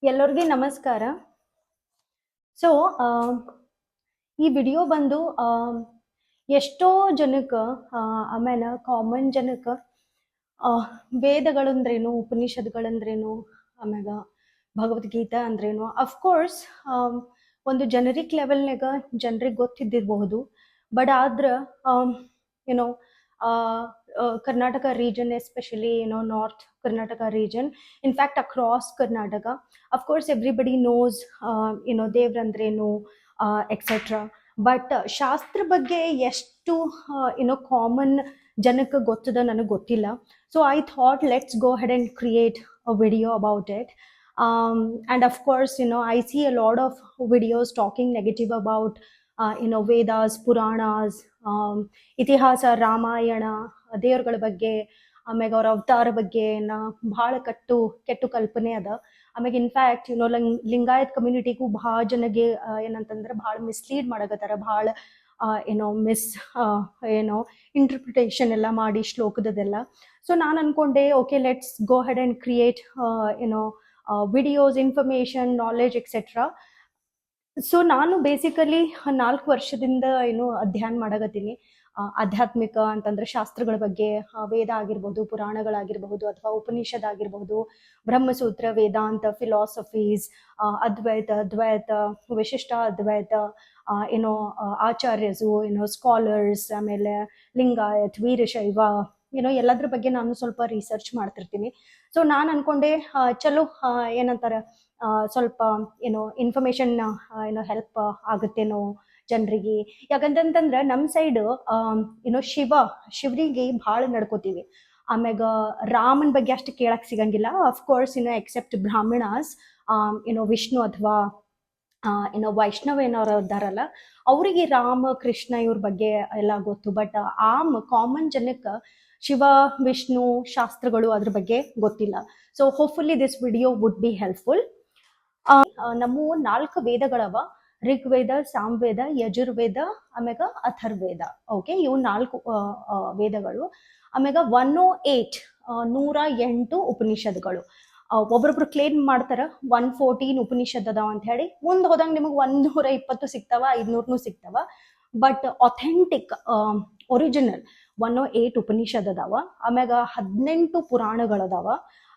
ಎಲ್ಲರಿಗೆ ನಮಸ್ಕಾರ. ಸೊ ಈ ವಿಡಿಯೋ ಬಂದು ಎಷ್ಟೋ ಜನಕ್ಕೆ ಆಮೇಲೆ ಕಾಮನ್ ಜನಕ್ಕೆ ವೇದಗಳಂದ್ರೇನು, ಉಪನಿಷತ್ಗಳಂದ್ರೇನು, ಆಮ್ಯಾಗ ಭಗವದ್ಗೀತಾ ಅಂದ್ರೇನು, ಅಫ್ಕೋರ್ಸ್ ಒಂದು ಜನರಿಕ್ ಲೆವೆಲ್ನಾಗ ಜನರಿಗೆ ಗೊತ್ತಿದ್ದಿರಬಹುದು. ಬಟ್ ಆದ್ರೆ ಏನೋ Karnataka region, especially North Karnataka region, in fact across Karnataka, of course everybody knows Devrandrenu, etc. But ಶಾಸ್ತ್ರ ಬಗ್ಗೆ ಎಷ್ಟು ಕಾಮನ್ ಜನಕ್ಕೆ ಗೊತ್ತದ ನನಗೆ ಗೊತ್ತಿಲ್ಲ. So I thought let's go ahead and create a video about it. And of course I see a lot of videos talking negative about Vedas, Puranas, ಇತಿಹಾಸ, ರಾಮಾಯಣ, ದೇವ್ರಗಳ ಬಗ್ಗೆ, ಆಮ್ಯಾಗ ಅವ್ರ ಅವತಾರ ಬಗ್ಗೆ ಭಾಳ ಕೆಟ್ಟು ಕಲ್ಪನೆ ಅದ. ಆಮ್ಯಾಗ ಇನ್ಫ್ಯಾಕ್ಟ್ ಲಿಂಗಾಯತ್ ಕಮ್ಯುನಿಟಿಗೂ ಭಾಳ ಜನಗೆ ಏನಂತಂದ್ರೆ ಭಾಳ ಮಿಸ್ಲೀಡ್ ಮಾಡಕತ್ತಾರ, ಭಾಳ ಇಂಟರ್ಪ್ರಿಟೇಷನ್ ಎಲ್ಲ ಮಾಡಿ ಶ್ಲೋಕದದೆಲ್ಲ. ಸೊ ನಾನು ಅನ್ಕೊಂಡೆ okay let's go head and create videos, information, knowledge etcetera. So ನಾನು ಬೇಸಿಕಲಿ 4 ವರ್ಷದಿಂದ ಅಧ್ಯಯನ ಮಾಡಕತ್ತೀನಿ. ಆಧ್ಯಾತ್ಮಿಕ ಅಂತಂದ್ರೆ ಶಾಸ್ತ್ರಗಳ ಬಗ್ಗೆ, ವೇದ ಆಗಿರ್ಬೋದು, ಪುರಾಣಗಳಾಗಿರ್ಬಹುದು, ಅಥವಾ ಉಪನಿಷತ್ ಆಗಿರ್ಬಹುದು, ಬ್ರಹ್ಮಸೂತ್ರ, ವೇದಾಂತ, ಫಿಲಾಸಫೀಸ್, ಅದ್ವೈತ, ದ್ವೈತ, ವಿಶಿಷ್ಟ ಅದ್ವೈತ, ಆಚಾರ್ಯಸು, ಸ್ಕಾಲರ್ಸ್, ಆಮೇಲೆ ಲಿಂಗಾಯತ್, ವೀರಶೈವ, ಎಲ್ಲದ್ರ ಬಗ್ಗೆ ನಾನು ಸ್ವಲ್ಪ ರಿಸರ್ಚ್ ಮಾಡ್ತಿರ್ತೀನಿ. ಸೊ ನಾನು ಅನ್ಕೊಂಡೆ ಚಲೋ ಏನಂತಾರೆ ಸ್ವಲ್ಪ ಇನ್ಫಾರ್ಮೇಶನ್ ಹೆಲ್ಪ್ ಆಗುತ್ತೇನೋ ಜನರಿಗೆ. ಯಾಕಂತಂದ್ರೆ ನಮ್ಮ ಸೈಡ್ ಶಿವರಿಗೆ ಭಾಳ ನಡ್ಕೋತೀವಿ. ಆಮ್ಯಾಗ ರಾಮನ್ ಬಗ್ಗೆ ಅಷ್ಟು ಕೇಳಕ್ ಸಿಗಂಗಿಲ್ಲ. ಅಫ್ಕೋರ್ಸ್ ಎಕ್ಸೆಪ್ಟ್ ಬ್ರಾಹ್ಮಣಾಸ್, ವಿಷ್ಣು ಅಥವಾ ವೈಷ್ಣವ ಏನೋರು ಇದ್ದಾರಲ್ಲ ಅವರಿಗೆ ರಾಮ, ಕೃಷ್ಣ ಇವ್ರ ಬಗ್ಗೆ ಎಲ್ಲ ಗೊತ್ತು. ಬಟ್ ಕಾಮನ್ ಜನಕ್ಕೆ ಶಿವ, ವಿಷ್ಣು, ಶಾಸ್ತ್ರಗಳು ಅದ್ರ ಬಗ್ಗೆ ಗೊತ್ತಿಲ್ಲ. So hopefully this video would be helpful. ನಮ್ಮ 4 ವೇದಗಳವ: ಋಗ್ವೇದ, ಸಾಮವೇದ, ಯಜುರ್ವೇದ, ಆಮ್ಯಾಗ ಅಥರ್ವೇದ. ಓಕೆ, ಇವು 4 ವೇದಗಳು. ಆಮ್ಯಾಗ 108 ಉಪನಿಷತ್ಗಳು. ಒಬ್ಬೊಬ್ರು ಕ್ಲೇಮ್ ಮಾಡ್ತಾರ 114 ಉಪನಿಷತ್ ಅದಾವ ಅಂತ ಹೇಳಿ. ಮುಂದೆ ಹೋದಂಗೆ ನಿಮಗೆ 120 ಸಿಗ್ತಾವ, 500 ಸಿಗ್ತಾವ. ಬಟ್ ಅಥೆಂಟಿಕ್ ಒರಿಜಿನಲ್ 108 ಉಪನಿಷತ್ ಅದಾವ. ಆಮ್ಯಾಗ 18 ಪುರಾಣಗಳದಾವ.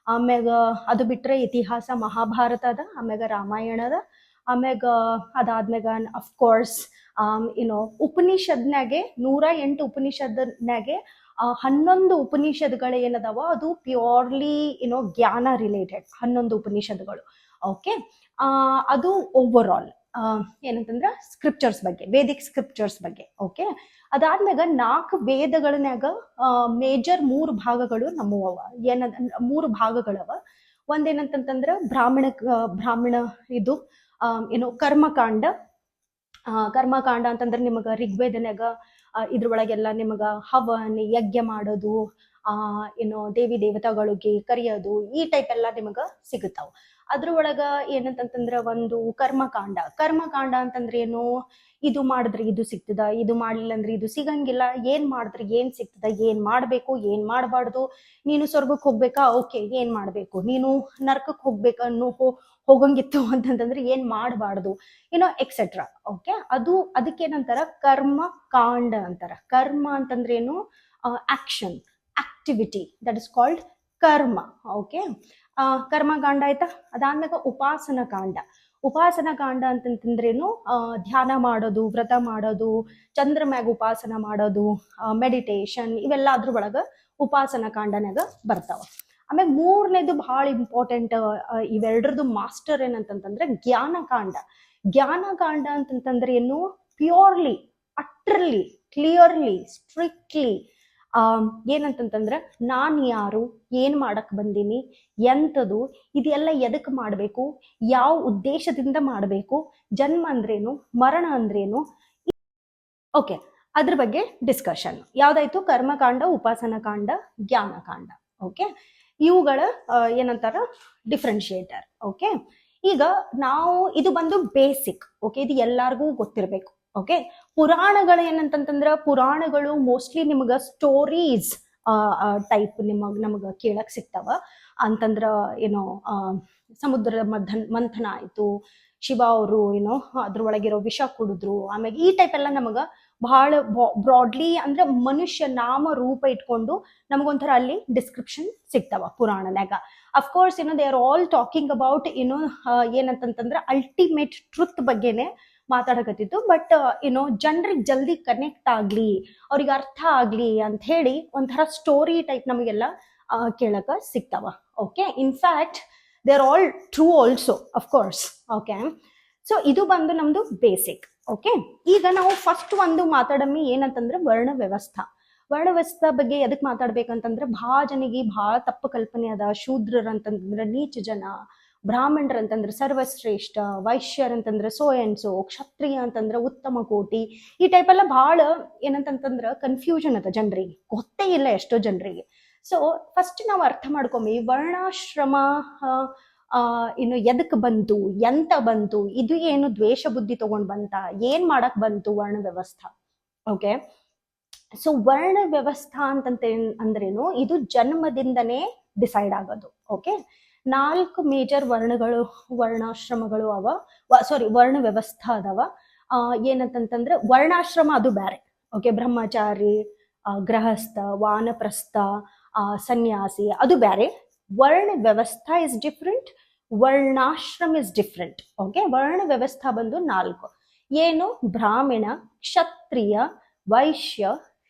ಆಮ್ಯಾಗ ಅದು ಬಿಟ್ರೆ ಇತಿಹಾಸ, ಮಹಾಭಾರತ ಅದ, ಆಮ್ಯಾಗ ರಾಮಾಯಣ ಅದ. ಆಮ್ಯಾಗ ಅದಾದ್ಮ್ಯಾಗ ಅಫ್ಕೋರ್ಸ್ ಉಪನಿಷತ್ನಾಗೆ 108 ಉಪನಿಷತ್ನಾಗೆ 11 ಉಪನಿಷತ್ಗಳು ಏನದಾವ ಅದು ಪ್ಯೂರ್ಲಿ ಜ್ಞಾನ ರಿಲೇಟೆಡ್ 11 ಉಪನಿಷತ್ಗಳು. ಓಕೆ, ಅದು ಓವರ್ ಆಲ್ ಏನಂತಂದ್ರ ಸ್ಕ್ರಿಪ್ಚರ್ಸ್ ಬಗ್ಗೆ, ವೇದಿಕ್ ಸ್ಕ್ರಿಪ್ಚರ್ಸ್ ಬಗ್ಗೆ. ಓಕೆ, ಅದಾದ್ಮ್ಯಾಗ 4 ವೇದಗಳನ್ಯಾಗ ಮೇಜರ್ 3 ಭಾಗಗಳು ನಮ್ಮವ. 3 ಭಾಗಗಳವ. ಒಂದೇನಂತಂದ್ರ ಬ್ರಾಹ್ಮಣ ಇದು ಕರ್ಮಕಾಂಡ. ಕರ್ಮಕಾಂಡ ಅಂತಂದ್ರೆ ನಿಮಗ ಋಗ್ವೇದನ್ಯಾಗ ಇದ್ರೊಳಗೆಲ್ಲ ನಿಮಗ ಹವನ್, ಯಜ್ಞ ಮಾಡೋದು, ದೇವಿ ದೇವತಾಗಳಿಗೆ ಕರೆಯೋದು, ಈ ಟೈಪ್ ಎಲ್ಲ ನಿಮಗ ಸಿಗುತ್ತಾವ. ಅದ್ರೊಳಗ ಏನಂತಂದ್ರ ಒಂದು ಕರ್ಮಕಾಂಡ ಅಂತಂದ್ರೆ ಏನು, ಇದು ಮಾಡಿದ್ರೆ ಇದು ಸಿಗ್ತದ, ಇದು ಮಾಡ್ಲಿಲ್ಲ ಅಂದ್ರೆ ಇದು ಸಿಗಂಗಿಲ್ಲ, ಏನ್ ಮಾಡಿದ್ರೆ ಏನ್ ಸಿಗ್ತದ, ಏನ್ ಮಾಡ್ಬೇಕು, ಏನ್ ಮಾಡಬಾರ್ದು, ನೀನು ಸ್ವರ್ಗಕ್ಕೆ ಹೋಗ್ಬೇಕಾ, ಓಕೆ ಏನ್ ಮಾಡ್ಬೇಕು, ನೀನು ನರಕಕ್ಕೆ ಹೋಗ್ಬೇಕಾ, ಹೋಗಂಗಿತ್ತು ಅಂತಂದ್ರೆ ಏನ್ ಮಾಡಬಾರ್ದು, ಎಕ್ಸೆಟ್ರಾ. ಓಕೆ, ಅದಕ್ಕೇನಂತಾರ ಕರ್ಮ ಕಾಂಡ ಅಂತಾರ. ಕರ್ಮ ಅಂತಂದ್ರೆ ಏನು, action, activity, that is called ಕರ್ಮ. ಓಕೆ, ಕರ್ಮಕಾಂಡ ಆಯ್ತಾ. ಅದಾದ್ಮ್ಯಾಗ ಉಪಾಸನ ಕಾಂಡ ಅಂತಂತಂದ್ರೇನು, ಧ್ಯಾನ ಮಾಡೋದು, ವ್ರತ ಮಾಡೋದು, ಚಂದ್ರ ಮ್ಯಾಗ ಉಪಾಸನ ಮಾಡೋದು, ಮೆಡಿಟೇಷನ್, ಇವೆಲ್ಲ ಅದ್ರ ಒಳಗ ಉಪಾಸನ ಕಾಂಡನ್ಯಾಗ ಬರ್ತಾವ. ಆಮ್ಯಾಗ 3ನೇದು ಬಹಳ ಇಂಪಾರ್ಟೆಂಟ್, ಇವೆರಡರದು ಮಾಸ್ಟರ್ ಏನಂತಂದ್ರೆ ಜ್ಞಾನಕಾಂಡ ಅಂತಂತಂದ್ರೆ ಏನು, ಪ್ಯೂರ್ಲಿ, ಅಟ್ರಲಿ, ಕ್ಲಿಯರ್ಲಿ, ಸ್ಟ್ರಿಕ್ಟ್ಲಿ ಏನಂತಂತಂದ್ರ ನಾನ್ ಯಾರು, ಏನ್ ಮಾಡಕ್ ಬಂದೀನಿ, ಎಂಥದು, ಇದೆಲ್ಲ ಎದಕ್ ಮಾಡ್ಬೇಕು, ಯಾವ ಉದ್ದೇಶದಿಂದ ಮಾಡ್ಬೇಕು, ಜನ್ಮ ಅಂದ್ರೇನು, ಮರಣ ಅಂದ್ರೇನು. ಓಕೆ, ಅದ್ರ ಬಗ್ಗೆ ಡಿಸ್ಕಷನ್. ಯಾವ್ದಾಯ್ತು, ಕರ್ಮಕಾಂಡ, ಉಪಾಸನ ಕಾಂಡ, ಜ್ಞಾನಕಾಂಡ. ಓಕೆ, ಇವುಗಳ ಏನಂತಾರ ಡಿಫ್ರೆನ್ಶಿಯೇಟರ್. ಓಕೆ, ಈಗ ನಾವು ಇದು ಬಂದು ಬೇಸಿಕ್. ಓಕೆ, ಇದು ಎಲ್ಲಾರ್ಗೂ ಗೊತ್ತಿರ್ಬೇಕು. ಓಕೆ, ಪುರಾಣಗಳು ಏನಂತಂದ್ರ ಪುರಾಣಗಳು ಮೋಸ್ಟ್ಲಿ ನಿಮಗ ಸ್ಟೋರೀಸ್ ಟೈಪ್ ನಮಗ ಕೇಳಕ್ ಸಿಗ್ತಾವ. ಅಂತಂದ್ರ ಏನೋ ಸಮುದ್ರ ಮಂಥನ ಆಯ್ತು, ಶಿವ ಅವರು ಏನೋ ಅದ್ರೊಳಗಿರೋ ವಿಷ ಕುಡಿದ್ರು, ಆಮೇಲೆ ಈ ಟೈಪ್ ಎಲ್ಲ ನಮಗ ಬಹಳ ಬ್ರಾಡ್ಲಿ ಅಂದ್ರೆ ಮನುಷ್ಯ ನಾಮ ರೂಪ ಇಟ್ಕೊಂಡು ನಮಗೊಂಥರ ಅಲ್ಲಿ ಡಿಸ್ಕ್ರಿಪ್ಷನ್ ಸಿಗ್ತಾವ ಪುರಾಣನ್ಯಾಗ. Of course they are all talking about ಏನಂತಂತಂದ್ರೆ ಅಲ್ಟಿಮೇಟ್ ಟ್ರುತ್ ಬಗ್ಗೆನೆ ಮಾತಾಡಕತ್ತಿತ್ತು. ಬಟ್ ಜನರಿಗೆ ಜಲ್ದಿ ಕನೆಕ್ಟ್ ಆಗ್ಲಿ, ಅವ್ರಿಗೆ ಅರ್ಥ ಆಗ್ಲಿ ಅಂತ ಹೇಳಿ ಒಂಥರ ಸ್ಟೋರಿ ಟೈಪ್ ನಮಗೆಲ್ಲ ಕೇಳಕ ಸಿಗ್ತಾವ. Okay, in fact they are all true also of course. Okay, so ಇದು ಬಂದು ನಮ್ದು ಬೇಸಿಕ್. ಓಕೆ, ಈಗ ನಾವು ಫಸ್ಟ್ ಒಂದು ಮಾತಾಡಮ್ಮಿ ಏನಂತಂದ್ರೆ ವರ್ಣ ವ್ಯವಸ್ಥಾ. ವರ್ಣ ವ್ಯವಸ್ಥಾ ಬಗ್ಗೆ ಎದಕ್ ಮಾತಾಡ್ಬೇಕಂತಂದ್ರೆ ಭಾಳ ಜನಿಗೆ ಭಾಳ ತಪ್ಪು ಕಲ್ಪನೆ ಅದ. ಶೂದ್ರರ್ ಅಂತಂದ್ರೆ ನೀಚ ಜನ, ಬ್ರಾಹ್ಮಣರ್ ಅಂತಂದ್ರೆ ಸರ್ವಶ್ರೇಷ್ಠ, ವೈಶ್ಯರ್ ಅಂತಂದ್ರೆ ಸೋ ಅಂಡ್ ಸೋ, ಕ್ಷತ್ರಿಯ ಅಂತಂದ್ರೆ ಉತ್ತಮ ಕೋಟಿ, ಈ ಟೈಪ್ ಎಲ್ಲ ಭಾಳ ಏನಂತಂತಂದ್ರ ಕನ್ಫ್ಯೂಷನ್ ಅದ ಜನರಿಗೆ, ಗೊತ್ತೇ ಇಲ್ಲ ಎಷ್ಟೋ ಜನರಿಗೆ. ಸೊ ಫಸ್ಟ್ ನಾವು ಅರ್ಥ ಮಾಡ್ಕೊಂಬಿ ವರ್ಣಾಶ್ರಮ ಇನ್ನು ಎದಕ್ ಬಂತು, ಎಂತ ಬಂತು, ಇದು ಏನು ದ್ವೇಷ ಬುದ್ಧಿ ತಗೊಂಡ್ ಬಂತ, ಏನ್ ಮಾಡಕ್ ಬಂತು ವರ್ಣ ವ್ಯವಸ್ಥಾ. ಓಕೆ, ಸೊ ವರ್ಣ ವ್ಯವಸ್ಥಾ ಅಂದ್ರೇನು, ಇದು ಜನ್ಮದಿಂದನೇ ಡಿಸೈಡ್ ಆಗೋದು. ಓಕೆ, 4 ಮೇಜರ್ ವರ್ಣಗಳು, ವರ್ಣಾಶ್ರಮಗಳು ಅವ, ವರ್ಣ ವ್ಯವಸ್ಥಾ ಅದಾವ. ಏನಂತಂತಂದ್ರೆ ವರ್ಣಾಶ್ರಮ ಅದು ಬ್ಯಾರೆ. ಓಕೆ, ಬ್ರಹ್ಮಚಾರಿ, ಗೃಹಸ್ಥ, ವಾನಪ್ರಸ್ಥ, ಸನ್ಯಾಸಿ ಅದು ಬ್ಯಾರೆ. ವರ್ಣ ವ್ಯವಸ್ಥಾ ಇಸ್ ಡಿಫ್ರೆಂಟ್, ವರ್ಣಾಶ್ರಮ ಇಸ್ ಡಿಫ್ರೆಂಟ್. ಓಕೆ, ವರ್ಣ ವ್ಯವಸ್ಥಾ ಬಂದು 4 ಏನು, ಬ್ರಾಹ್ಮಣ, ಕ್ಷತ್ರಿಯ, ವೈಶ್ಯ,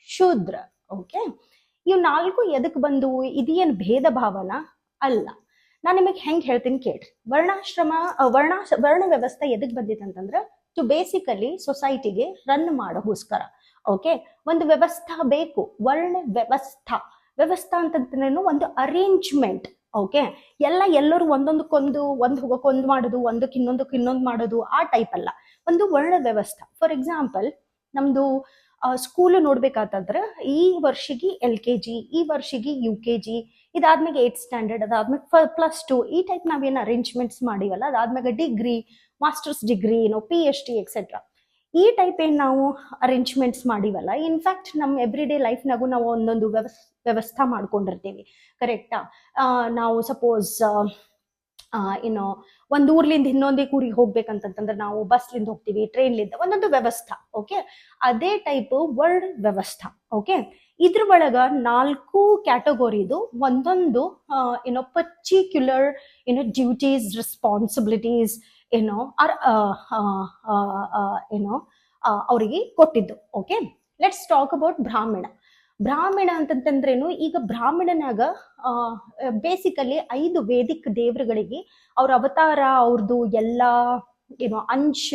ಶೂದ್ರ. ಓಕೆ, ಇವು 4 ಎದಕ್ ಬಂದು, ಇದೇನು ಭೇದ ಭಾವನ ಅಲ್ಲ. ನಾನು ನಿಮಗೆ ಹೆಂಗ್ ಹೇಳ್ತೀನಿ ಕೇಳ್ರಿ. ವರ್ಣ ವ್ಯವಸ್ಥೆ ಎದಕ್ ಬಂದಿತ್ತಂತಂದ್ರೆ ಟು ಬೇಸಿಕಲಿ ಸೊಸೈಟಿಗೆ ರನ್ ಮಾಡೋಸ್ಕರ. ಓಕೆ, ಒಂದು ವ್ಯವಸ್ಥಾ ಬೇಕು. ವರ್ಣ ವ್ಯವಸ್ಥಾ ಅಂತಂದ್ರೇನು, ಒಂದು ಅರೇಂಜ್ಮೆಂಟ್. ಓಕೆ, ಎಲ್ಲರೂ ಒಂದೊಂದಕ್ಕೊಂದು, ಹೋಗಕ್ಕೊಂದು ಮಾಡೋದು, ಇನ್ನೊಂದು ಮಾಡೋದು, ಆ ಟೈಪ್ ಅಲ್ಲ. ಒಂದು ವರ್ಣ ವ್ಯವಸ್ಥಾ. ಫಾರ್ ಎಕ್ಸಾಂಪಲ್, ನಮ್ದು ಸ್ಕೂಲ್ ನೋಡ್ಬೇಕಾತಂದ್ರೆ ಈ ವರ್ಷಿಗೆ LKG, ಈ ವರ್ಷಿಗೆ UKG, ಇದಾದ್ಮೇಲೆ 8th ಸ್ಟ್ಯಾಂಡರ್ಡ್, ಅದಾದ್ಮೇಲೆ +2, ಈ ಟೈಪ್ ನಾವೇನು ಅರೇಂಜ್ಮೆಂಟ್ಸ್ ಮಾಡಿವಲ್ಲ, ಅದಾದ್ಮೇಲೆ degree, masters degree, PhD etcetera, ಈ ಟೈಪ್ ಏನ್ ನಾವು ಅರೇಂಜ್ಮೆಂಟ್ಸ್ ಮಾಡಿವಲ್ಲ, ಇನ್ಫ್ಯಾಕ್ಟ್ ನಮ್ಮ ಎವ್ರಿ ಡೇ ಲೈಫ್ನಾಗೂ ನಾವು ಒಂದೊಂದು ವ್ಯವಸ್ಥಾ ಮಾಡ್ಕೊಂಡಿರ್ತೀವಿ. ಕರೆಕ್ಟಾ? ನಾವು ಸಪೋಸ್ ಒಂದ್ ಊರ್ಲಿಂದ ಇನ್ನೊಂದೇ ಊರಿಗೆ ಹೋಗ್ಬೇಕಂತಂದ್ರೆ ನಾವು ಬಸ್ಲಿಂದ ಹೋಗ್ತೀವಿ, ಟ್ರೈನ್ಲಿಂದ, ಒಂದೊಂದು ವ್ಯವಸ್ಥಾ. ಓಕೆ, ಅದೇ ಟೈಪ್ ವರ್ಲ್ಡ್ ವ್ಯವಸ್ಥಾ. ಓಕೆ, ಇದ್ರ ಒಳಗ 4 ಕ್ಯಾಟಗೋರಿದು ಒಂದೊಂದು ಪರ್ಟಿಕ್ಯುಲರ್ ಡ್ಯೂಟೀಸ್, ರೆಸ್ಪಾನ್ಸಿಬಿಲಿಟೀಸ್ ಅವರಿಗೆ ಕೊಟ್ಟಿದ್ದು. ಓಕೆ, ಲೆಟ್ಸ್ ಟಾಕ್ ಅಬೌಟ್ ಬ್ರಾಹ್ಮಣ ಅಂತಂತಂದ್ರೇನು, ಈಗ ಬ್ರಾಹ್ಮಣನಾಗ ಬೇಸಿಕಲಿ 5 ವೇದಿಕ್ ದೇವರುಗಳಿಗೆ ಅವ್ರ ಅವತಾರ, ಅವ್ರದ್ದು ಎಲ್ಲಾ ಅಂಶ,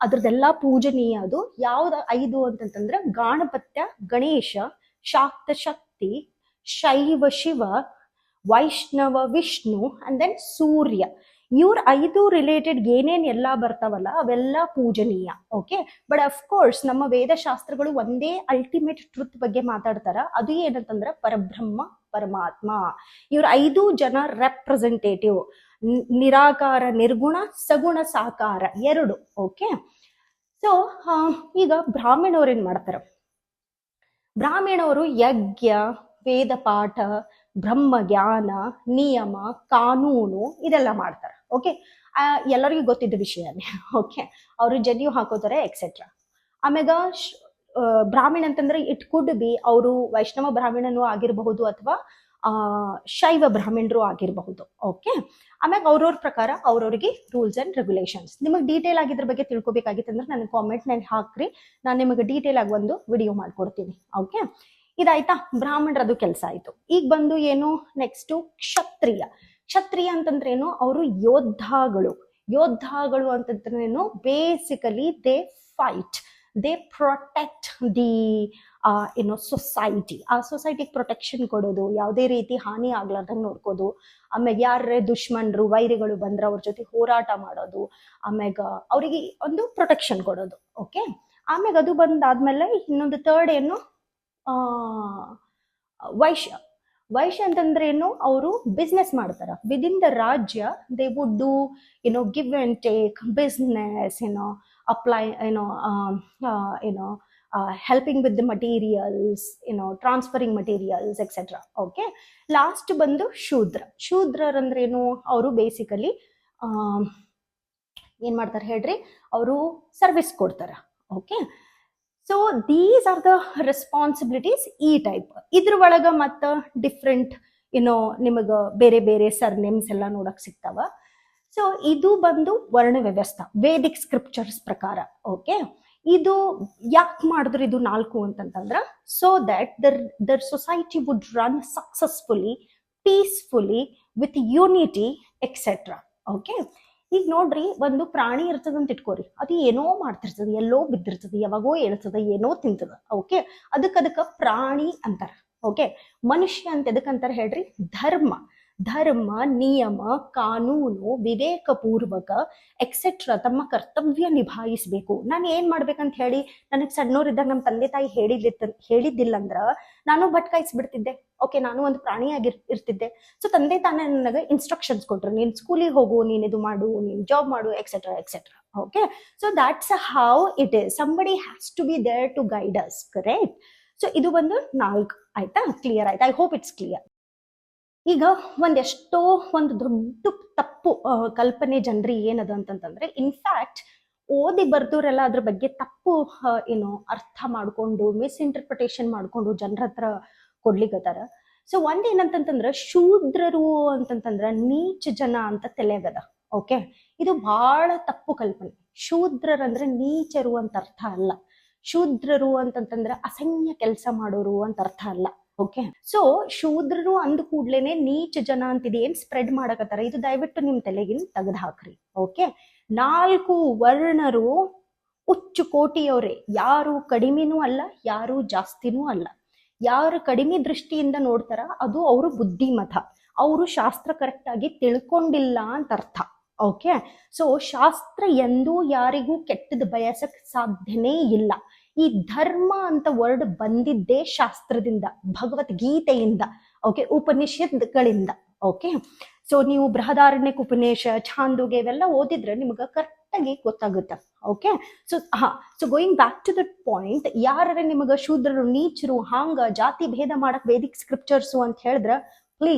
ಅದ್ರದ್ದೆಲ್ಲ ಪೂಜನೀಯ. ಅದು ಯಾವ್ದು 5 ಅಂತಂತಂದ್ರೆ ಗಾಣಪತ್ಯ, ಗಣೇಶ, ಶಾಕ್ತ ಶಕ್ತಿ, ಶೈವ ಶಿವ, ವೈಷ್ಣವ ವಿಷ್ಣು, ಅಂಡ್ ದೆನ್ ಸೂರ್ಯ. ಇವ್ರ 5 ರಿಲೇಟೆಡ್ ಏನೇನ್ ಎಲ್ಲಾ ಬರ್ತಾವಲ್ಲ ಅವೆಲ್ಲ ಪೂಜನೀಯ. ಓಕೆ, ಬಟ್ ಅಫ್ಕೋರ್ಸ್ ನಮ್ಮ ವೇದಶಾಸ್ತ್ರಗಳು ಒಂದೇ ಅಲ್ಟಿಮೇಟ್ ಟ್ರುತ್ ಬಗ್ಗೆ ಮಾತಾಡ್ತಾರ. ಅದು ಏನಂತಂದ್ರ ಪರಬ್ರಹ್ಮ, ಪರಮಾತ್ಮ. ಇವ್ರ 5 ಜನ ರೆಪ್ರೆಸೆಂಟೇಟಿವ್, ನಿರಾಕಾರ, ನಿರ್ಗುಣ, ಸಗುಣ, ಸಾಕಾರ 2. ಓಕೆ, ಸೊ ಈಗ ಬ್ರಾಹ್ಮಣವ್ರು ಏನ್ ಮಾಡ್ತಾರ, ಬ್ರಾಹ್ಮಣವರು ಯಜ್ಞ, ವೇದ ಪಾಠ, ಬ್ರಹ್ಮ ಜ್ಞಾನ, ನಿಯಮ, ಕಾನೂನು ಇದೆಲ್ಲ ಮಾಡ್ತಾರೆ. ಓಕೆ, ಎಲ್ಲರಿಗೂ ಗೊತ್ತಿದ್ದ ವಿಷಯನೇ. ಓಕೆ, ಅವರು ಜನಿಯು ಹಾಕೋತಾರೆ ಎಕ್ಸೆಟ್ರಾ. ಆಮ್ಯಾಗ ಬ್ರಾಹ್ಮಣ ಅಂತಂದ್ರೆ ಇಟ್ ಕುಡ್ ಬಿ ಅವರು ವೈಷ್ಣವ ಬ್ರಾಹ್ಮಣನೂ ಆಗಿರಬಹುದು ಅಥವಾ ಶೈವ ಬ್ರಾಹ್ಮಣರು ಆಗಿರಬಹುದು. ಓಕೆ, ಆಮ್ಯಾಗ ಅವ್ರವ್ರ ಪ್ರಕಾರ ಅವ್ರವ್ರಿಗೆ ರೂಲ್ಸ್ ಅಂಡ್ ರೆಗ್ಯುಲೇಷನ್ಸ್. ನಿಮಗೆ ಡೀಟೇಲ್ ಆಗಿದ್ರ ಬಗ್ಗೆ ತಿಳ್ಕೊಬೇಕಾಗಿತ್ತಂದ್ರೆ ನನಗೆ ಕಾಮೆಂಟ್ನಲ್ಲಿ ಹಾಕ್ರಿ, ನಾನು ನಿಮಗೆ ಡೀಟೇಲ್ ಆಗಿ ಒಂದು ವಿಡಿಯೋ ಮಾಡ್ಕೊಡ್ತೀನಿ. ಓಕೆ, ಇದಾಯ್ತಾ, ಬ್ರಾಹ್ಮಣರದು ಕೆಲಸ ಆಯ್ತು. ಈಗ ಬಂದು ಏನು ನೆಕ್ಸ್ಟ್, ಕ್ಷತ್ರಿಯ ಅಂತಂದ್ರೇನು, ಅವರು ಯೋದ್ಧಾಗಳು ಅಂತಂದ್ರೇನು, basically they fight, they protect the society. ಆ ಸೊಸೈಟಿಗೆ ಪ್ರೊಟೆಕ್ಷನ್ ಕೊಡೋದು, ಯಾವುದೇ ರೀತಿ ಹಾನಿ ಆಗ್ಲಾರ್ದಂಗೆ ನೋಡ್ಕೋದು. ಆಮ್ಯಾಗ ಯಾರೇ ದುಶ್ಮನ್ರು, ವೈರಿಗಳು ಬಂದ್ರೆ ಅವ್ರ ಜೊತೆ ಹೋರಾಟ ಮಾಡೋದು, ಆಮ್ಯಾಗ ಅವರಿಗೆ ಒಂದು ಪ್ರೊಟೆಕ್ಷನ್ ಕೊಡೋದು. ಓಕೆ, ಆಮ್ಯಾಗ ಅದು ಬಂದಾದ್ಮೇಲೆ ಇನ್ನೊಂದು ಥರ್ಡ್ ಏನು, ವೈಶ್ಯ ಅಂತಂದ್ರೇನು, ಅವರು ಬಿಸ್ನೆಸ್ ಮಾಡ್ತಾರ ವಿದಿನ್ ದ ರಾಜ್ಯ. They would do give and take business, apply helping with the materials, transferring materials etcetera. Okay, last ಬಂದು ಶೂದ್ರರಂದ್ರೇನು, ಅವರು ಬೇಸಿಕಲಿ ಏನ್ ಮಾಡ್ತಾರೆ ಹೇಳ್ರಿ, ಅವರು ಸರ್ವಿಸ್ ಕೊಡ್ತಾರ. Okay, so these are the responsibilities ಈ ಟೈಪ್. ಇದ್ರ ಒಳಗ ಮತ್ತ ಡಿಫ್ರೆಂಟ್ ನಿಮಗ ಬೇರೆ ಬೇರೆ ಸರ್ನೇಮ್ಸ್ ಎಲ್ಲ ನೋಡಕ್ ಸಿಗ್ತಾವ. ಸೊ ಇದು ಬಂದು ವರ್ಣ ವ್ಯವಸ್ಥೆ ವೇದಿಕ್ ಸ್ಕ್ರಿಪ್ಚರ್ಸ್ ಪ್ರಕಾರ. ಓಕೆ, ಇದು ಯಾಕೆ ಮಾಡಿದ್ರು ಇದು 4 ಅಂತಂತಂದ್ರ, so that their society would run successfully, peacefully, with unity etcetera. Okay, ಈಗ ನೋಡ್ರಿ, ಒಂದು ಪ್ರಾಣಿ ಇರ್ತದಂತ ಇಟ್ಕೋರಿ, ಅದು ಏನೋ ಮಾಡ್ತಿರ್ತದೆ, ಎಲ್ಲೋ ಬಿದ್ದಿರ್ತದೆ, ಯಾವಾಗೋ ಹೇಳ್ತದ, ಏನೋ ತಿಂತದ. ಓಕೆ, ಅದಕ್ಕ ಪ್ರಾಣಿ ಅಂತಾರ. ಓಕೆ, ಮನುಷ್ಯ ಅಂತ ಎದಕ್ಕಂತಾರ ಹೇಳ್ರಿ, ಧರ್ಮ, ನಿಯಮ, ಕಾನೂನು, ವಿವೇಕಪೂರ್ವಕ ಎಕ್ಸೆಟ್ರಾ ತಮ್ಮ ಕರ್ತವ್ಯ ನಿಭಾಯಿಸಬೇಕು. ನಾನು ಏನ್ ಮಾಡ್ಬೇಕಂತ ಹೇಳಿ ನನಗೆ ಸಣ್ಣೋರಿದ್ದಾಗ ನಮ್ಮ ತಂದೆ ತಾಯಿ ಹೇಳಿದ್ದಿಲ್ಲ ಅಂದ್ರ ನಾನು ಭಟ್ಕಾಯಿಸ್ಬಿಡ್ತಿದ್ದೆ. ಓಕೆ, ನಾನು ಒಂದು ಪ್ರಾಣಿಯಾಗಿ ಇರ್ತಿದ್ದೆ. ಸೊ ತಂದೆ ತಾನೇ ನನಗೆ ಇನ್ಸ್ಟ್ರಕ್ಷನ್ಸ್ ಕೊಟ್ರು, ನೀನ್ ಸ್ಕೂಲಿಗೆ ಹೋಗು, ನೀನ್ ಇದು ಮಾಡು, ನೀನ್ ಜಾಬ್ ಮಾಡು, etcetera etcetera. Okay, so that's how it is. Somebody has to be there to guide us, correct? So ಇದು ಒಂದು 4 ಆಯ್ತಾ, ಕ್ಲಿಯರ್ ಆಯ್ತಾ? I hope it's clear. ಈಗ ಒಂದು ದೊಡ್ಡ ತಪ್ಪು ಕಲ್ಪನೆ ಜನರಿಗೆ ಏನದ ಅಂತಂತಂದ್ರೆ, ಇನ್ಫ್ಯಾಕ್ಟ್ ಓದಿ ಬರ್ದವ್ರೆಲ್ಲ ಅದ್ರ ಬಗ್ಗೆ ತಪ್ಪು ಅರ್ಥ ಮಾಡ್ಕೊಂಡು, ಮಿಸ್ಇಂಟರ್ಪ್ರಿಟೇಷನ್ ಮಾಡ್ಕೊಂಡು ಜನರ ಹತ್ರ ಕೊಡ್ಲಿಕ್ಕತ್ತಾರ. ಸೊ ಏನಂತಂತಂದ್ರ, ಶೂದ್ರರು ಅಂತಂತಂದ್ರ ನೀಚ ಜನ ಅಂತ ತಲೆಗದ. ಓಕೆ, ಇದು ಬಹಳ ತಪ್ಪು ಕಲ್ಪನೆ. ಶೂದ್ರರಂದ್ರೆ ನೀಚರು ಅಂತ ಅರ್ಥ ಅಲ್ಲ. ಶೂದ್ರರು ಅಂತಂತಂದ್ರ ಅಸಹ್ಯ ಕೆಲಸ ಮಾಡೋರು ಅಂತ ಅರ್ಥ ಅಲ್ಲ. ಓಕೆ, ಸೊ ಶೂದ್ರರು ಅಂದ ಕೂಡ್ಲೇನೆ ನೀಚ ಜನ ಅಂತಿದೆ ಏನ್ ಸ್ಪ್ರೆಡ್ ಮಾಡಕತ್ತಾರ, ಇದು ದಯವಿಟ್ಟು ನಿಮ್ ತಲೆಗಿನ್ ತೆಗೆದು ಹಾಕ್ರಿ. ಓಕೆ, 4 ವರ್ಣರು ಉಚ್ಚು ಕೋಟಿಯವರೇ, ಯಾರು ಕಡಿಮೆನೂ ಅಲ್ಲ, ಯಾರು ಜಾಸ್ತಿನೂ ಅಲ್ಲ. ಯಾರು ಕಡಿಮೆ ದೃಷ್ಟಿಯಿಂದ ನೋಡ್ತಾರ ಅದು ಅವರು ಬುದ್ಧಿಮತ, ಅವರು ಶಾಸ್ತ್ರ ಕರೆಕ್ಟ್ ಆಗಿ ತಿಳ್ಕೊಂಡಿಲ್ಲ ಅಂತ ಅರ್ಥ. ಓಕೆ, ಸೊ ಶಾಸ್ತ್ರ ಎಂದೂ ಯಾರಿಗೂ ಕೆಟ್ಟದ್ ಬಯಸಕ್ ಸಾಧ್ಯನೇ ಇಲ್ಲ. ಈ ಧರ್ಮ ಅಂತ ವರ್ಡ್ ಬಂದಿದ್ದೇ ಶಾಸ್ತ್ರದಿಂದ, ಭಗವದ್ಗೀತೆಯಿಂದ. ಓಕೆ, ಉಪನಿಷತ್ಗಳಿಂದ. ಓಕೆ, ಸೊ ನೀವು ಬೃಹದಾರಣ್ಯಕ ಉಪನಿಷ, ಛಾಂದೋಗ್ಯ ಇವೆಲ್ಲ ಓದಿದ್ರೆ ನಿಮ್ಗೆ ಕರೆಕ್ಟಾಗಿ ಗೊತ್ತಾಗುತ್ತೆ. Okay, so going back to that point, ಯಾರೇ ನಿಮಗೆ ಶೂದ್ರರು, ನೀಚರು, ಹಾಂಗ ಜಾತಿ ಭೇದ ಮಾಡಕ್ ವೇದಿಕ್ ಸ್ಕ್ರಿಪ್ಚರ್ಸು ಅಂತ ಹೇಳಿದ್ರ,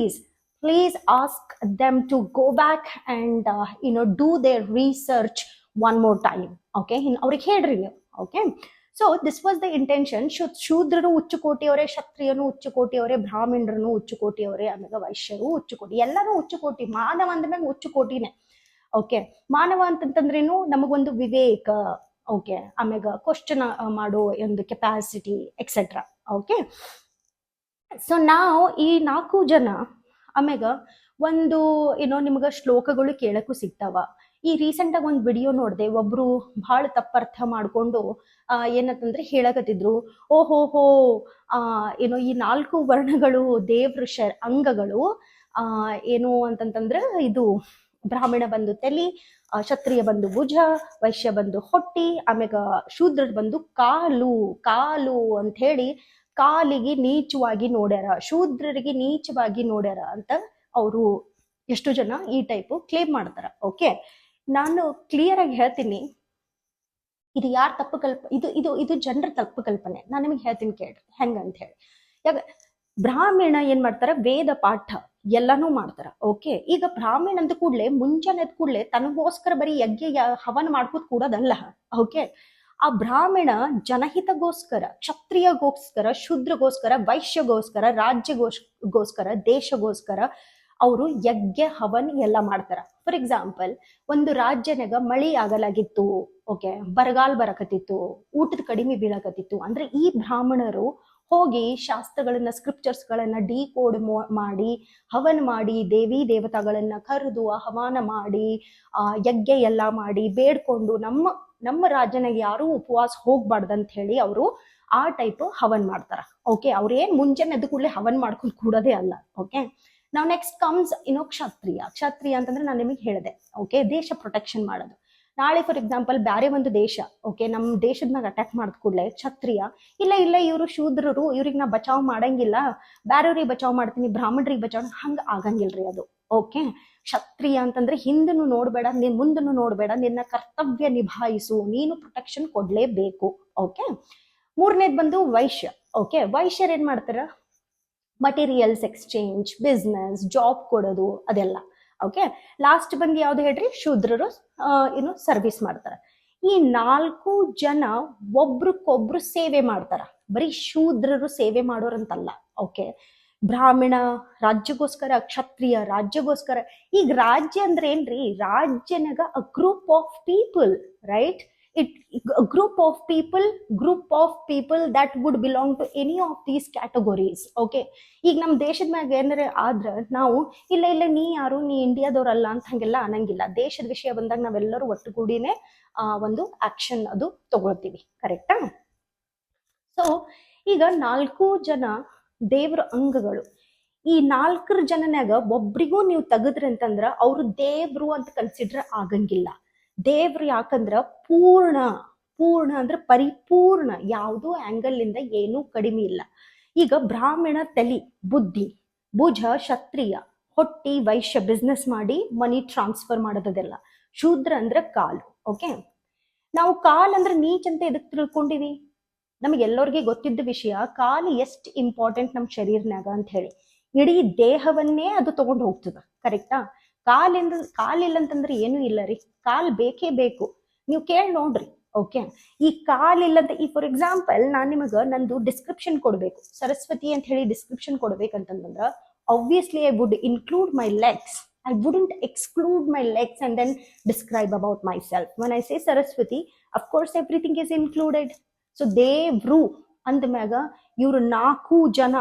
please ask them to go back and do their research one more time. Okay, ಅವ್ರಿಗೆ ಹೇಳ್ರಿ ನೀವು. Okay, so this was the intention. ಶೂದ್ರರು ಉಚ್ಚುಕೋಟಿಯವರೇ, ಕ್ಷತ್ರಿಯನು ಉಚ್ಚುಕೋಟಿಯವರೇ, ಬ್ರಾಹ್ಮಣರನು ಉಚ್ಚುಕೋಟಿಯವರೇ, ಆಮೇಲೆ ವೈಶ್ಯರು ಉಚ್ಚುಕೋಟಿ, ಎಲ್ಲರೂ ಉಚ್ಚುಕೋಟಿ. ಮಾನವ ಅಂದ್ಮೇಲೆ ಉಚ್ಚುಕೋಟಿನೇ. ಓಕೆ, ಮಾನವ ಅಂತಂತಂದ್ರೇನು, ನಮಗೊಂದು ವಿವೇಕ, ಓಕೆ, ಆಮೇಲೆ ಕ್ವಶನ್ ಮಾಡೋ ಒಂದು ಕೆಪಾಸಿಟಿ ಎಕ್ಸೆಟ್ರಾ. ಓಕೆ, ಸೊ ನಾವು ಈ 4 ಜನ ಆಮ್ಯಾಗ ಒಂದು ನಿಮ್ಗ ಶ್ಲೋಕಗಳು ಕೇಳಕ್ಕೂ ಸಿಗ್ತಾವ. ಈ ರೀಸೆಂಟ್ ಆಗಿ ಒಂದು ವಿಡಿಯೋ ನೋಡಿದೆ, ಒಬ್ರು ಬಹಳ ತಪ್ಪರ್ಥ ಮಾಡ್ಕೊಂಡು ಏನಂತಂದ್ರೆ ಹೇಳಕತ್ತಿದ್ರು, ಓಹೋಹೋ ಈ 4 ವರ್ಣಗಳು ದೇವ್ರ ಅಂಗಗಳು, ಏನು ಅಂತಂತಂದ್ರೆ ಇದು ಬ್ರಾಹ್ಮಣ ಬಂದು ತಲಿ, ಕ್ಷತ್ರಿಯ ಬಂದು ಭುಜ, ವೈಶ್ಯ ಬಂದು ಹೊಟ್ಟಿ, ಆಮ್ಯಾಗ ಶೂದ್ರ ಬಂದು ಕಾಲು ಅಂತ ಹೇಳಿ ಕಾಲಿಗೆ ನೀಚವಾಗಿ ನೋಡ್ಯಾರ, ಶೂದ್ರರಿಗೆ ನೀಚವಾಗಿ ನೋಡ್ಯಾರ ಅಂತ ಅವರು ಎಷ್ಟು ಜನ ಈ ಟೈಪ್ ಕ್ಲೇಮ್ ಮಾಡ್ತಾರ. ಓಕೆ, ನಾನು ಕ್ಲಿಯರ್ ಆಗಿ ಹೇಳ್ತೀನಿ, ಇದು ಯಾರ ತಪ್ಪು ಇದು ಜನರ ತಪ್ಪು ಕಲ್ಪನೆ. ನಾನು ನಿಮಗೆ ಹೇಳ್ತೀನಿ ಕೇಳ್ರಿ ಹೆಂಗಂತ ಹೇಳಿ. ಯಾಕ ಬ್ರಾಹ್ಮಣ ಏನ್ ಮಾಡ್ತಾರ, ವೇದ ಪಾಠ ಎಲ್ಲಾನು ಮಾಡ್ತಾರ. ಓಕೆ, ಈಗ ಬ್ರಾಹ್ಮಣ ಅಂದ ಕೂಡ್ಲೆ, ಮುಂಜಾನೆ ಎದ್ ಕೂಡ್ಲೆ ತನಗೋಸ್ಕರ ಬರೀ ಯಜ್ಞ ಹವನ ಮಾಡ್ಕೋತ ಕೂಡೋದಲ್ಲ. ಓಕೆ, ಆ ಬ್ರಾಹ್ಮಣ ಜನಹಿತಗೋಸ್ಕರ, ಕ್ಷತ್ರಿಯಗೋಸ್ಕರ, ಶೂದ್ರಗೋಸ್ಕರ, ವೈಶ್ಯಗೋಸ್ಕರ, ರಾಜ್ಯಗೋಸ್ಕರ, ದೇಶಗೋಸ್ಕರ ಅವರು ಯಜ್ಞ ಹವನ್ ಎಲ್ಲ ಮಾಡ್ತಾರ. ಫಾರ್ ಎಕ್ಸಾಂಪಲ್, ಒಂದು ರಾಜ್ಯನಾಗ ಮಳಿ ಆಗಲಾಗಿತ್ತು, ಓಕೆ, ಬರಗಾಲ ಬರಕತ್ತಿತ್ತು, ಊಟದ ಕಡಿಮೆ ಬೀಳಕತ್ತಿತ್ತು ಅಂದ್ರೆ ಈ ಬ್ರಾಹ್ಮಣರು ಹೋಗಿ ಶಾಸ್ತ್ರಗಳನ್ನ, ಸ್ಕ್ರಿಪ್ಚರ್ಸ್ಗಳನ್ನ ಡಿಕೋಡ್ ಮಾಡಿ, ಹವನ್ ಮಾಡಿ, ದೇವಿ ದೇವತಾಗಳನ್ನ ಕರೆದು ಹವನ ಮಾಡಿ, ಯಜ್ಞ ಎಲ್ಲ ಮಾಡಿ ಬೇಡ್ಕೊಂಡು, ನಮ್ಮ ರಾಜ್ಯನಾಗ ಯಾರು ಉಪವಾಸ ಹೋಗ್ಬಾರ್ದಂತ ಹೇಳಿ ಅವರು ಆ ಟೈಪ್ ಹವನ್ ಮಾಡ್ತಾರ. ಓಕೆ, ಅವ್ರೇನ್ ಮುಂಜಾನೆ ಎದ್ದು ಕೂಡಲೇ ಹವನ್ ಮಾಡ್ಕೊಂಡು ಕೂಡೋದೇ ಅಲ್ಲ. ಓಕೆ, ನಾವು ನೆಕ್ಸ್ಟ್ ಕಮ್ಸ್ ಕ್ಷತ್ರಿಯ ಅಂತಂದ್ರೆ ನಾನು ನಿಮಗೆ ಹೇಳಿದೆ. ಓಕೆ, ದೇಶ ಪ್ರೊಟೆಕ್ಷನ್ ಮಾಡೋದು. ನಾಳೆ ಫಾರ್ ಎಕ್ಸಾಂಪಲ್ ಬ್ಯಾರೆ ಒಂದು ದೇಶ, ಓಕೆ, ನಮ್ಮ ದೇಶದ ಮ್ಯಾಗ ಅಟ್ಯಾಕ್ ಮಾಡಿದ ಕೂಡಲೇ ಕ್ಷತ್ರಿಯ ಇಲ್ಲ ಇವರು ಶೂದ್ರರು, ಇವ್ರಿಗೆ ನಾ ಬಚಾವ್ ಮಾಡಂಗಿಲ್ಲ, ಬ್ಯಾರೆಯವ್ರಿಗೆ ಬಚಾವ್ ಮಾಡ್ತೀನಿ, ಬ್ರಾಹ್ಮಣರಿಗೆ ಬಚಾವ್, ಹಂಗ ಆಗಂಗಿಲ್ರಿ ಅದು. ಓಕೆ, ಕ್ಷತ್ರಿಯ ಅಂತಂದ್ರೆ ಹಿಂದನ್ನು ನೋಡ್ಬೇಡ, ನಿನ್ ಮುಂದನ್ನು ನೋಡ್ಬೇಡ, ನಿನ್ನ ಕರ್ತವ್ಯ ನಿಭಾಯಿಸು, ನೀನು ಪ್ರೊಟೆಕ್ಷನ್ ಕೊಡ್ಲೇಬೇಕು. ಓಕೆ, ಮೂರನೇದು ಬಂದು ವೈಶ್ಯ. ಓಕೆ, ವೈಶ್ಯರು ಏನ್ ಮಾಡ್ತಾರ? ಮಟೀರಿಯಲ್ಸ್ ಎಕ್ಸ್ಚೇಂಜ್, ಬಿಸ್ನೆಸ್, ಜಾಬ್ ಕೊಡೋದು ಅದೆಲ್ಲ. ಓಕೆ, ಲಾಸ್ಟ್ ಬಂದು ಯಾವ್ದು ಹೇಳ್ರಿ? ಶೂದ್ರರು ಸರ್ವಿಸ್ ಮಾಡ್ತಾರ. ಈ 4 ಜನ ಒಬ್ರಿಗೊಬ್ರು ಸೇವೆ ಮಾಡ್ತಾರ. ಬರೀ ಶೂದ್ರರು ಸೇವೆ ಮಾಡೋರಂತಲ್ಲ. ಓಕೆ, ಬ್ರಾಹ್ಮಣ ರಾಜ್ಯಗೋಸ್ಕರ, ಕ್ಷತ್ರಿಯ ರಾಜ್ಯಗೋಸ್ಕರ. ಈಗ ರಾಜ್ಯ ಅಂದ್ರೆ ಏನ್ರಿ? ರಾಜ್ಯನಾಗ a group of people, right? a group of people that would belong to any of these categories. Okay, ಈಗ ನಮ್ಮ ದೇಶದ ಮ್ಯಾಗ ಏನಾರ ಆದ್ರ ನಾವು ಇಲ್ಲ ನೀ ಯಾರು, ನೀ ಇಂಡಿಯಾದವ್ರಲ್ಲ ಅಂತ ಹಂಗೆಲ್ಲ ಅನ್ನಂಗಿಲ್ಲ. ದೇಶದ ವಿಷಯ ಬಂದಾಗ ನಾವೆಲ್ಲರೂ ಒಟ್ಟುಗೂಡಿನೇ ಒಂದು ಆಕ್ಷನ್ ಅದು ತಗೊಳ್ತೀವಿ. ಕರೆಕ್ಟಾ? ಸೊ ಈಗ 4 ಜನ ದೇವ್ರ ಅಂಗಗಳು. ಈ 4 ಜನನಾಗ ಒಬ್ರಿಗೂ ನೀವು ತೆಗದ್ರಿ ಅಂತಂದ್ರ ಅವ್ರು ದೇವ್ರು ಅಂತ ಕನ್ಸಿಡರ್ ಆಗಂಗಿಲ್ಲ. ದೇವ್ರು ಯಾಕಂದ್ರ ಪೂರ್ಣ ಅಂದ್ರೆ ಪರಿಪೂರ್ಣ, ಯಾವುದೋ ಆಂಗಲ್ ಇಂದ ಏನೂ ಕಡಿಮೆ ಇಲ್ಲ. ಈಗ ಬ್ರಾಹ್ಮಣ ತಲಿ, ಬುದ್ಧಿ, ಭುಜ ಕ್ಷತ್ರಿಯ, ಹೊಟ್ಟಿ ವೈಶ್ಯ, ಬಿಸ್ನೆಸ್ ಮಾಡಿ ಮನಿ ಟ್ರಾನ್ಸ್ಫರ್ ಮಾಡೋದೆಲ್ಲ. ಶೂದ್ರ ಅಂದ್ರೆ ಕಾಲು. ಓಕೆ, ನಾವು ಕಾಲ್ ಅಂದ್ರೆ ನೀಚ್ ಅಂತ ಎದಕ್ ತಿಳ್ಕೊಂಡಿವಿ? ನಮಗೆ ಎಲ್ಲರಿಗೂ ಗೊತ್ತಿದ್ದ ವಿಷಯ, ಕಾಲು ಎಷ್ಟು ಇಂಪಾರ್ಟೆಂಟ್ ನಮ್ಮ ಶರೀರನಾಗ ಅಂತ ಹೇಳಿ. ಇಡೀ ದೇಹವನ್ನೇ ಅದು ತಗೊಂಡು ಹೋಗ್ತದ. ಕರೆಕ್ಟಾ? ಕಾಲಿಲ್ಲ ಅಂತಂದ್ರೆ ಏನೂ ಇಲ್ಲ ರೀ. ಕಾಲ್ ಬೇಕೇ ಬೇಕು. ನೀವು ಕೇಳಿ ನೋಡ್ರಿ. ಓಕೆ, ಈ ಕಾಲಿಲ್ಲ ಅಂತ, ಈ ಫಾರ್ ಎಕ್ಸಾಂಪಲ್ ನಾನ್ ನಿಮಗ ನಂದು ಡಿಸ್ಕ್ರಿಪ್ಷನ್ ಕೊಡ್ಬೇಕು, ಸರಸ್ವತಿ ಅಂತ ಹೇಳಿ description ಕೊಡ್ಬೇಕಂತಂದ್ರ obviously I would include my legs. I wouldn't exclude my legs and then describe about myself. When I say Saraswati, of course everything is included. So ದೇವ್ರು ಅಂದ ಮ್ಯಾಗ ಇವ್ರು 4 ಜನ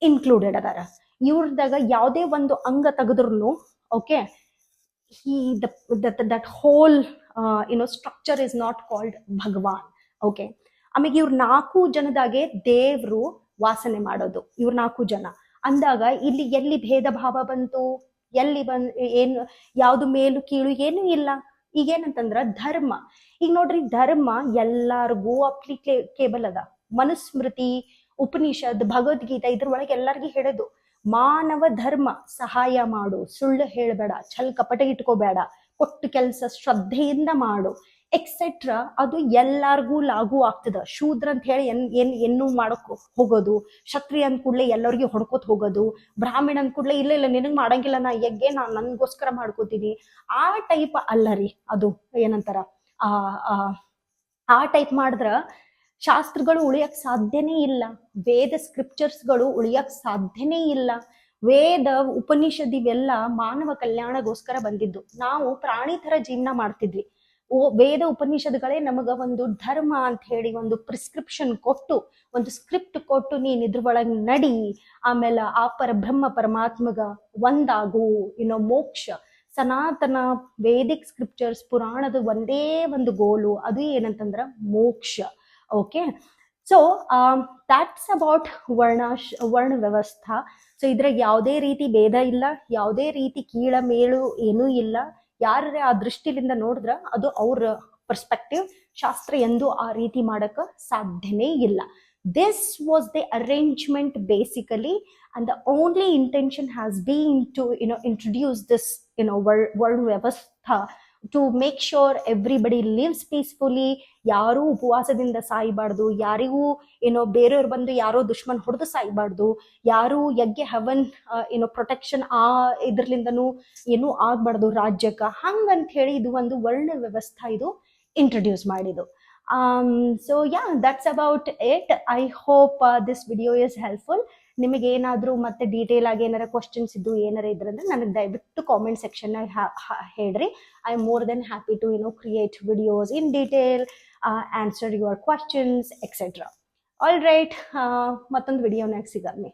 ಇನ್ಕ್ಲೂಡೆಡ್ ಅದಾರ. ಇವ್ರದಾಗ ಯಾವುದೇ ಒಂದು ಅಂಗ ತೆಗೆದ್ರು, okay, that whole structure is not called Bhagwan. Okay, ಆಮೇಲೆ ಇವ್ರ 4 ಜನದಾಗೆ ದೇವ್ರು ವಾಸನೆ ಮಾಡೋದು. ಇವ್ರ 4 ಜನ ಅಂದಾಗ ಇಲ್ಲಿ ಎಲ್ಲಿ ಭೇದ ಭಾವ ಬಂತು? ಎಲ್ಲಿ ಏನು ಯಾವ್ದು ಮೇಲು ಕೀಳು ಏನೂ ಇಲ್ಲ. ಈಗೇನಂತಂದ್ರ ಧರ್ಮ. ಈಗ ನೋಡ್ರಿ, ಧರ್ಮ ಎಲ್ಲಾರ್ಗೂ ಅಪ್ಲಿಕೇಬಲ್ ಅದ. ಮನುಸ್ಮೃತಿ, ಉಪನಿಷತ್, ಭಗವದ್ಗೀತಾ ಇದ್ರೊಳಗೆ ಎಲ್ಲರಿಗೂ ಹೇಳೋದು ಮಾನವ ಧರ್ಮ. ಸಹಾಯ ಮಾಡು, ಸುಳ್ಳು ಹೇಳಬೇಡ, ಛಲ್ ಕಪಟ ಇಟ್ಕೋಬೇಡ, ಕೊಟ್ಟು ಕೆಲಸ ಶ್ರದ್ಧೆಯಿಂದ ಮಾಡು, ಎಕ್ಸೆಟ್ರಾ. ಅದು ಎಲ್ಲಾರ್ಗೂ ಲಾಗೂ ಆಗ್ತದ. ಶೂದ್ರ ಅಂತ ಹೇಳಿ ಏನು ಮಾಡಕ್ ಹೋಗೋದು, ಕ್ಷತ್ರಿಯ ಅಂದ ಕೂಡ್ಲೆ ಎಲ್ಲರಿಗೂ ಹೊಡ್ಕೋತ್ ಹೋಗೋದು, ಬ್ರಾಹ್ಮಣ ಅಂದ ಕೂಡ್ಲೆ ಇಲ್ಲ ನಿನಗ್ ಮಾಡಂಗಿಲ್ಲ, ನಾ ನನ್ಗೋಸ್ಕರ ಮಾಡ್ಕೋತೀನಿ, ಆ ಟೈಪ್ ಅಲ್ಲ ರೀ. ಅದು ಏನಂತಾರ, ಆ ಟೈಪ್ ಮಾಡಿದ್ರ ಶಾಸ್ತ್ರಗಳು ಉಳಿಯಕ್ ಸಾಧ್ಯನೇ ಇಲ್ಲ. ವೇದ ಸ್ಕ್ರಿಪ್ಚರ್ಸ್ಗಳು ಉಳಿಯಕ್ ಸಾಧ್ಯನೇ ಇಲ್ಲ. ವೇದ ಉಪನಿಷತ್ ಇವೆಲ್ಲ ಮಾನವ ಕಲ್ಯಾಣಗೋಸ್ಕರ ಬಂದಿದ್ದು. ನಾವು ಪ್ರಾಣಿ ತರ ಜೀವನ ಮಾಡ್ತಿದ್ವಿ. ವೇದ ಉಪನಿಷತ್ಗಳೇ ನಮಗ ಒಂದು ಧರ್ಮ ಅಂತ ಹೇಳಿ ಒಂದು ಪ್ರಿಸ್ಕ್ರಿಪ್ಷನ್ ಕೊಟ್ಟು, ಒಂದು ಸ್ಕ್ರಿಪ್ಟ್ ಕೊಟ್ಟು, ನೀನ್ ಇದ್ರ ಒಳಗ್ ನಡಿ, ಆಮೇಲೆ ಆ ಪರಬ್ರಹ್ಮ ಪರಮಾತ್ಮಗ ಒಂದಾಗು, ಮೋಕ್ಷ. ಸನಾತನ ವೇದಿಕ್ ಸ್ಕ್ರಿಪ್ಚರ್ಸ್, ಪುರಾಣದ ಒಂದೇ ಒಂದು ಗೋಲು, ಅದು ಏನಂತಂದ್ರ ಮೋಕ್ಷ. ಓಕೆ, ಸೊ that's about ವರ್ಣ ವ್ಯವಸ್ಥಾ. ಸೊ ಇದ್ರಾಗ ಯಾವುದೇ ರೀತಿ ಭೇದ ಇಲ್ಲ, ಯಾವುದೇ ರೀತಿ ಕೀಳ ಮೇಳು ಏನೂ ಇಲ್ಲ. ಯಾರೇ ಆ ದೃಷ್ಟಿಲಿಂದ ನೋಡಿದ್ರ ಅದು ಅವ್ರ ಪರ್ಸ್ಪೆಕ್ಟಿವ್. ಶಾಸ್ತ್ರ ಎಂದು ಆ ರೀತಿ ಮಾಡಕ ಸಾಧ್ಯನೇ ಇಲ್ಲ. This was the arrangement basically, and the only intention has been to introduce this ವರ್ಣ ವ್ಯವಸ್ಥಾ to make sure everybody lives peacefully. ಯಾರೂ ಉಪವಾಸದಿಂದ ಸಾಯ್ಬಾರ್ದು, ಯಾರಿಗೂ ಬೇರೆಯವ್ರು ಬಂದು ಯಾರೋ ದುಶ್ಮನ್ ಹೊಡೆದು ಸಾಯ್ಬಾರ್ದು, ಯಾರು ಯಜ್ಞ ಹವನ್ ಪ್ರೊಟೆಕ್ಷನ್ ಆ ಇದ್ರಲಿಂದನೂ ಏನೂ ಆಗ್ಬಾರ್ದು ರಾಜ್ಯಕ್ಕ. ಹಂಗಂತ ಹೇಳಿ ಇದು ಒಂದು ವರ್ಣ ವ್ಯವಸ್ಥಾ ಇದು ಇಂಟ್ರೊಡ್ಯೂಸ್ ಮಾಡಿದ್ದು. So yeah, that's about it. I hope this video is helpful. ನಿಮಗೆ ಏನಾದರೂ ಮತ್ತೆ ಡೀಟೇಲ್ ಆಗಿ ಏನಾರ ಕ್ವಶನ್ಸ್ ಇದ್ದು ಏನಾರ ಇದ್ರಂದ್ರೆ ನನಗೆ ದಯವಿಟ್ಟು ಕಾಮೆಂಟ್ ಸೆಕ್ಷನ್ ಹೇಳ್ರಿ. I am more than happy to create videos in detail, answer your questions etcetera. All right, ಮತ್ತೊಂದು ವಿಡಿಯೋನಾಗ ಸಿಗಮ್ಮಿ.